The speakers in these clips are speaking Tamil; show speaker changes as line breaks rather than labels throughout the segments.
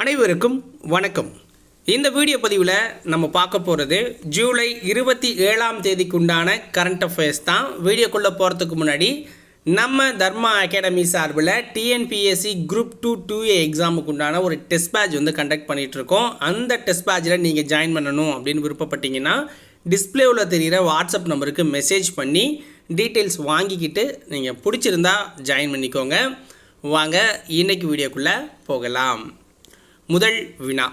அனைவருக்கும் வணக்கம். இந்த வீடியோ பதிவில் நம்ம பார்க்க போகிறது ஜூலை 27ஆம் தேதிக்குண்டான கரண்ட் அஃபேர்ஸ் தான். வீடியோக்குள்ளே போகிறதுக்கு முன்னாடி நம்ம தர்மா அகாடமி சார்பில் டிஎன்பிஎஸ்சி குரூப் 2 எக்ஸாமுக்கு உண்டான ஒரு டெஸ்ட் பேட்ச் வந்து கண்டக்ட் பண்ணிகிட்ருக்கோம். அந்த டெஸ்ட் பேட்சில் நீங்கள் ஜாயின் பண்ணணும் அப்படின்னு விருப்பப்பட்டீங்கன்னா டிஸ்பிளேவில் தெரிகிற வாட்ஸ்அப் நம்பருக்கு மெசேஜ் பண்ணி டீட்டெயில்ஸ் வாங்கிக்கிட்டு நீங்கள் பிடிச்சிருந்தா ஜாயின் பண்ணிக்கோங்க. வாங்க இன்றைக்கி வீடியோக்குள்ளே போகலாம். முதல் வினா,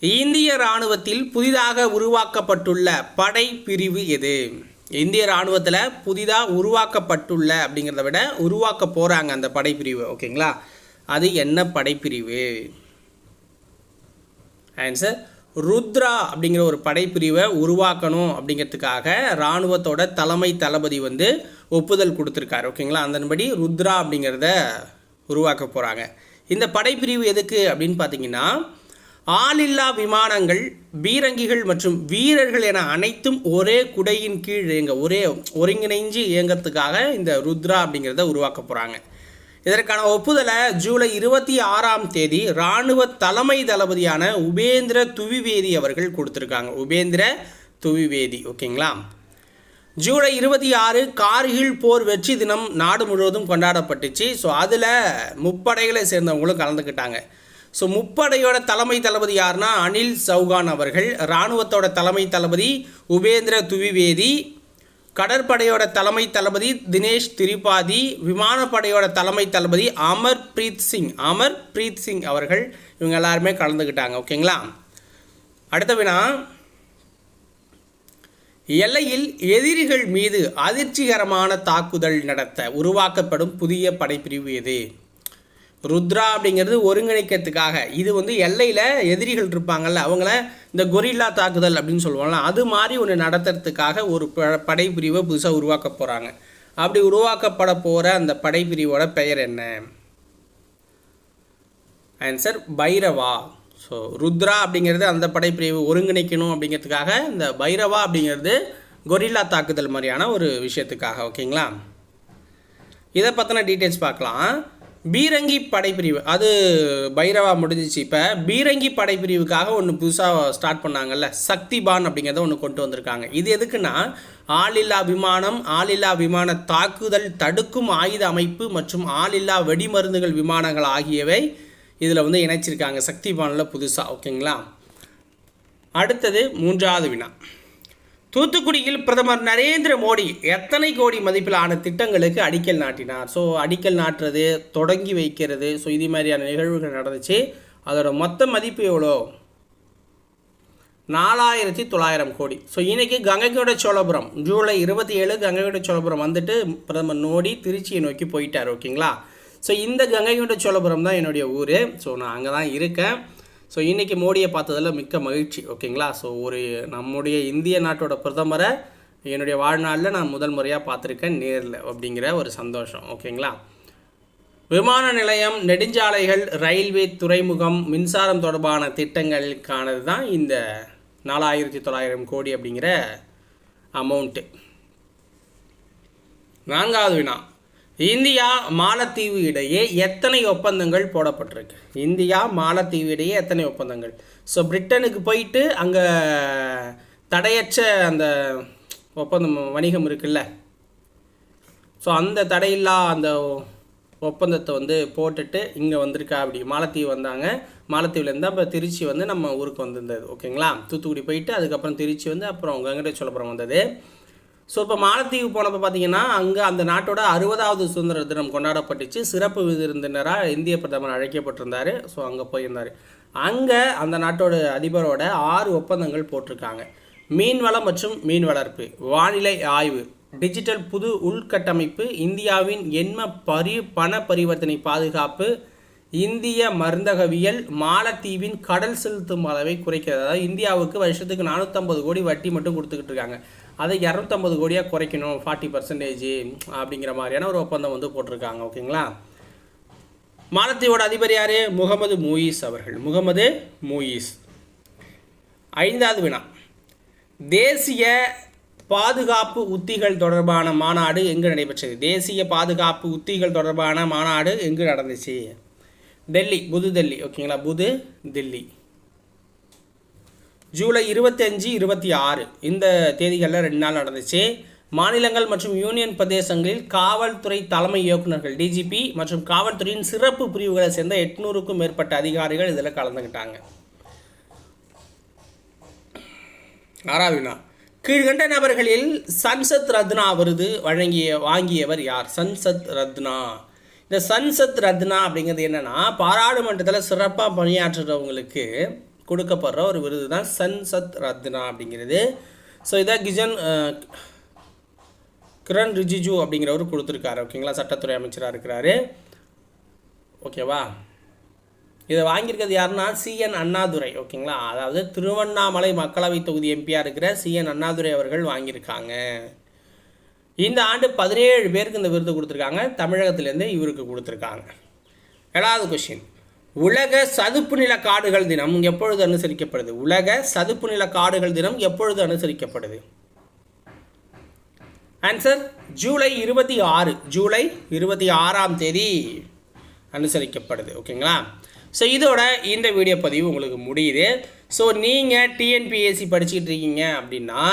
இந்திய இராணுவத்தில் புதிதாக உருவாக்கப்பட்டுள்ள படை பிரிவு எது? இந்திய இராணுவத்தில் புதிதாக உருவாக்கப்பட்டுள்ள அப்படிங்கிறத விட உருவாக்க போகிறாங்க அந்த படைப்பிரிவு, ஓகேங்களா? அது என்ன படைப்பிரிவு? ஆன்சர் ருத்ரா அப்படிங்கிற ஒரு படைப்பிரிவை உருவாக்கணும் அப்படிங்கிறதுக்காக இராணுவத்தோட தலைமை தளபதி வந்து ஒப்புதல் கொடுத்துருக்காரு, ஓகேங்களா? அதன்படி ருத்ரா அப்படிங்கிறத உருவாக்க போகிறாங்க. இந்த படைப்பிரிவு எதுக்கு அப்படின்னு பார்த்தீங்கன்னா, ஆளில்லா விமானங்கள், பீரங்கிகள் மற்றும் வீரர்கள் என அனைத்தும் ஒரே குடையின் கீழ் ஒருங்கிணைஞ்சு இயங்கிறதுக்காக இந்த ருத்ரா அப்படிங்கிறத உருவாக்க போகிறாங்க. இதற்கான ஒப்புதலை ஜூலை 26ஆம் தேதி இராணுவ தலைமை தளபதியான உபேந்திர துவிவேதி அவர்கள் கொடுத்துருக்காங்க. உபேந்திர துவிவேதி, ஓகேங்களா? ஜூலை 26 கார்கில் போர் வெற்றி தினம் நாடு முழுவதும் கொண்டாடப்பட்டுச்சு. ஸோ அதில் முப்படைகளை சேர்ந்தவங்களும் கலந்துக்கிட்டாங்க. ஸோ முப்படையோட தலைமை தளபதி யாருன்னா அனில் சௌகான் அவர்கள், இராணுவத்தோட தலைமை தளபதி உபேந்திர துவிவேதி, கடற்படையோட தலைமை தளபதி தினேஷ் திரிபாதி, விமானப்படையோட தலைமை தளபதி அமர்பிரீத் சிங் அவர்கள், இவங்க எல்லாருமே கலந்துக்கிட்டாங்க, ஓகேங்களா? அடுத்த வினா, எல்லையில் எதிரிகள் மீது அதிர்ச்சிகரமான தாக்குதல் நடத்த உருவாக்கப்படும் புதிய படைப்பிரிவு எது? ருத்ரா அப்படிங்கிறது ஒருங்கிணைக்கிறதுக்காக, இது வந்து எல்லையில் எதிரிகள் இருப்பாங்கள்ல, அவங்கள இந்த கொரில்லா தாக்குதல் அப்படின்னு சொல்லுவாங்கள்ல, அது மாதிரி ஒன்று நடத்துறதுக்காக ஒரு படைப்பிரிவை புதுசாக உருவாக்க போகிறாங்க. அப்படி உருவாக்கப்பட போகிற அந்த படைப்பிரிவோட பெயர் என்ன? ஆன்சர் பைரவா. ஸோ ருத்ரா அப்படிங்கிறது அந்த படைப்பிரிவு ஒருங்கிணைக்கணும் அப்படிங்கிறதுக்காக, இந்த பைரவா அப்படிங்கிறது கொரில்லா தாக்குதல் மாதிரியான ஒரு விஷயத்துக்காக, ஓகேங்களா? இதை பற்றின டீட்டெயில்ஸ் பார்க்கலாம். பீரங்கி படைப்பிரிவு, அது பைரவா முடிஞ்சிச்சு. இப்போ பீரங்கி படைப்பிரிவுக்காக ஒன்று புதுசாக ஸ்டார்ட் பண்ணாங்கல்ல, சக்திபான் அப்படிங்கிறத ஒன்று கொண்டு வந்திருக்காங்க. இது எதுக்குன்னா, ஆளில்லா விமானம், ஆளில்லா விமான தாக்குதல் தடுக்கும் ஆயுத அமைப்பு மற்றும் ஆளில்லா வெடிமருந்துகள் விமானங்கள் ஆகியவை இதில் வந்து இணைச்சிருக்காங்க சக்திபானில் புதுசாக, ஓகேங்களா? அடுத்தது மூன்றாவது வினா, தூத்துக்குடியில் பிரதமர் நரேந்திர மோடி எத்தனை கோடி மதிப்பிலான திட்டங்களுக்கு அடிக்கல் நாட்டினார்? ஸோ அடிக்கல் நாட்டுறது, தொடங்கி வைக்கிறது, ஸோ இது மாதிரியான நிகழ்வுகள் நடந்துச்சு. அதோட மொத்த மதிப்பு எவ்வளோ? 4900 கோடி. ஸோ இன்றைக்கி கங்கைகொண்ட சோழபுரம், ஜூலை 27 கங்கைகொண்ட சோழபுரம் வந்துட்டு பிரதமர் மோடி திருச்சியை நோக்கி போயிட்டார், ஓகேங்களா? ஸோ இந்த கங்கைகொண்ட சோழபுரம் தான் என்னுடைய ஊர். ஸோ நான் அங்கே தான் இருக்கேன். ஸோ இன்றைக்கி மோடியை பார்த்ததில் மிக்க மகிழ்ச்சி, ஓகேங்களா? ஸோ ஒரு நம்முடைய இந்திய நாட்டோட பிரதமரை என்னுடைய வாழ்நாளில் நான் முதல் முறையாக பார்த்துருக்கேன் நேரில், அப்படிங்கிற ஒரு சந்தோஷம், ஓகேங்களா? விமான நிலையம், நெடுஞ்சாலைகள், ரயில்வே, துறைமுகம், மின்சாரம் தொடர்பான திட்டங்களுக்கானது தான் இந்த 4900 கோடி அப்படிங்கிற அமௌண்ட்டு. நான்காவது வினா, இந்தியா மாலத்தீவு இடையே எத்தனை ஒப்பந்தங்கள் போடப்பட்டிருக்கு? இந்தியா மாலத்தீவு இடையே எத்தனை ஒப்பந்தங்கள்? ஸோ பிரிட்டனுக்கு போயிட்டு அங்கே தடையற்ற அந்த ஒப்பந்தம் வணிகம் இருக்குல்ல, ஸோ அந்த தடையில்லா அந்த ஒப்பந்தத்தை வந்து போட்டுட்டு இங்கே வந்திருக்கா. அப்படி மாலத்தீவு வந்தாங்க, மாலத்தீவுலேருந்து அப்போ திருச்சி வந்து நம்ம ஊருக்கு வந்திருந்தது, ஓகேங்களா? தூத்துக்குடி போயிட்டு அதுக்கப்புறம் திருச்சி வந்து அப்புறம் கங்கைகொண்ட சோழபுரம் வந்தது. ஸோ இப்போ மாலத்தீவு போனப்போ பார்த்தீங்கன்னா, அங்கே அந்த நாட்டோட 60வது சுதந்திர தினம் கொண்டாடப்பட்டுச்சு. சிறப்பு விருந்தினராக இந்திய பிரதமர் அழைக்கப்பட்டிருந்தார். ஸோ அங்கே போயிருந்தார். அங்கே அந்த நாட்டோட அதிபரோட 6 ஒப்பந்தங்கள் போட்டிருக்காங்க. மீன்வளம் மற்றும் மீன் வளர்ப்பு, வானிலை ஆய்வு, டிஜிட்டல் புது உள்கட்டமைப்பு, இந்தியாவின் பண பரிவர்த்தனை பாதுகாப்பு, இந்திய மருந்தகவியல், மாலத்தீவின் கடல் செலுத்தும் அளவை குறைக்கிறது. அதாவது இந்தியாவுக்கு வருஷத்துக்கு 450 கோடி வட்டி மட்டும் கொடுத்துக்கிட்டு இருக்காங்க. அதை 250 கோடியாக குறைக்கணும், 40% அப்படிங்கிற மாதிரியான ஒரு ஒப்பந்தம் வந்து போட்டிருக்காங்க, ஓகேங்களா? மாலத்தீவோட அதிபர் யார்? முகமது மூயிஸ் அவர்கள். முகமது மூயிஸ். ஐந்தாவது வினா, தேசிய பாதுகாப்பு உத்திகள் தொடர்பான மாநாடு எங்கு நடைபெற்றது? தேசிய பாதுகாப்பு உத்திகள் தொடர்பான மாநாடு எங்கு நடந்துச்சு? டெல்லி, புது டெல்லி. ஓகேங்களா, புது டெல்லி. ஜூலை 25, 26 இந்த தேதிகளில் 2 நாள் நடந்துச்சு. மாநிலங்கள் மற்றும் யூனியன் பிரதேசங்களில் காவல்துறை தலைமை இயக்குநர்கள் டிஜிபி மற்றும் காவல்துறையின் சிறப்பு பிரிவுகளை சேர்ந்த 800க்கும் மேற்பட்ட அதிகாரிகள் இதில் கலந்துக்கிட்டாங்க. 6வது வினா, கீழ்கண்ட நபர்களில் சன்சத் ரத்னா விருது வாங்கியவர் யார்? சன்சத் ரத்னா. இந்த சன்சத் ரத்னா அப்படிங்கிறது என்னென்னா, பாராளுமன்றத்தில் சிறப்பாக பணியாற்றுறவங்களுக்கு கொடுக்கப்படுற ஒரு விருது தான் சன்சத் ரத்னா அப்படிங்கிறது. ஸோ இதை கிரண் ரிஜிஜு அப்படிங்கிறவர் கொடுத்துருக்காரு. ஓகேங்களா, சட்டத்துறை அமைச்சராக இருக்கிறாரு. ஓகேவா, இதை வாங்கியிருக்கிறது யாருன்னா சிஎன் அண்ணாதுரை. ஓகேங்களா, அதாவது திருவண்ணாமலை மக்களவை தொகுதி எம்பியாக இருக்கிற சிஎன் அண்ணாதுரை அவர்கள் வாங்கியிருக்காங்க. இந்த ஆண்டு 17 பேருக்கு இந்த விருது கொடுத்துருக்காங்க. தமிழகத்திலேருந்து இவருக்கு கொடுத்துருக்காங்க. 7வது கொஸ்டின், உலக சதுப்பு நில காடுகள் தினம் எப்பொழுது அனுசரிக்கப்படுது? உலக சதுப்பு நில காடுகள் தினம் எப்பொழுது அனுசரிக்கப்படுது? ஆன்சர் ஜூலை 26. ஜூலை 26ஆம் தேதி அனுசரிக்கப்படுது. ஓகேங்களா, ஸோ இதோட இந்த வீடியோ பதிவு உங்களுக்கு முடியுது. ஸோ நீங்கள் டிஎன்பிஎஸ்சி படிச்சுக்கிட்டு இருக்கீங்க அப்படின்னா,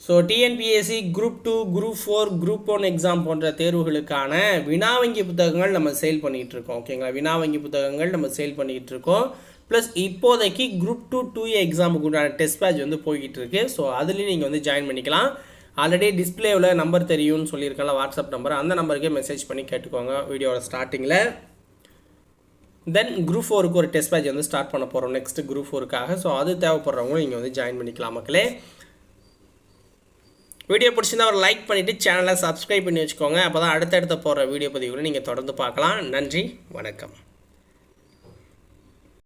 so TNPSC group 2, group 4, group 1 exam போன்ற தேர்வுகளுக்கான வினாவங்கி புத்தகங்கள் நம்ம சேல் பண்ணிகிட்டு இருக்கோம். ஓகேங்களா, வினாவங்கி புத்தகங்கள் நம்ம சேல் பண்ணிகிட்டு இருக்கோம். ப்ளஸ் இப்போதைக்கு குரூப் 2 2A எக்ஸாமுக்கு உண்டான டெஸ்ட் பேட்ச் வந்து போய்கிட்டு இருக்கு. ஸோ அதுலேயும் நீங்கள் வந்து ஜாயின் பண்ணிக்கலாம். ஆல்ரெடி டிஸ்பிளேவில் நம்பர் தெரியும்னு சொல்லியிருக்கல, வாட்ஸ்அப் நம்பர், அந்த நம்பருக்கே மெசேஜ் பண்ணி கேட்டுக்கோங்க வீடியோவோட ஸ்டார்டிங்கில். தென் குரூப் 4க்கு ஒரு டெஸ்ட் பேட்ச் வந்து ஸ்டார்ட் பண்ண போகிறோம் நெக்ஸ்ட் குரூப் 4க்காக. ஸோ அது தேவைப்படுறவங்களும் நீங்கள் வந்து ஜாயின் பண்ணிக்கலாம் மக்களே. வீடியோ பிடிச்சிருந்தா ஒரு லைக் பண்ணிவிட்டு சேனலை சப்ஸ்கிரைப் பண்ணி வச்சுக்கோங்க. அப்போ தான் அடுத்தடுத்த போகிற வீடியோ பதிவுகளை நீங்கள் தொடர்ந்து பார்க்கலாம். நன்றி, வணக்கம்.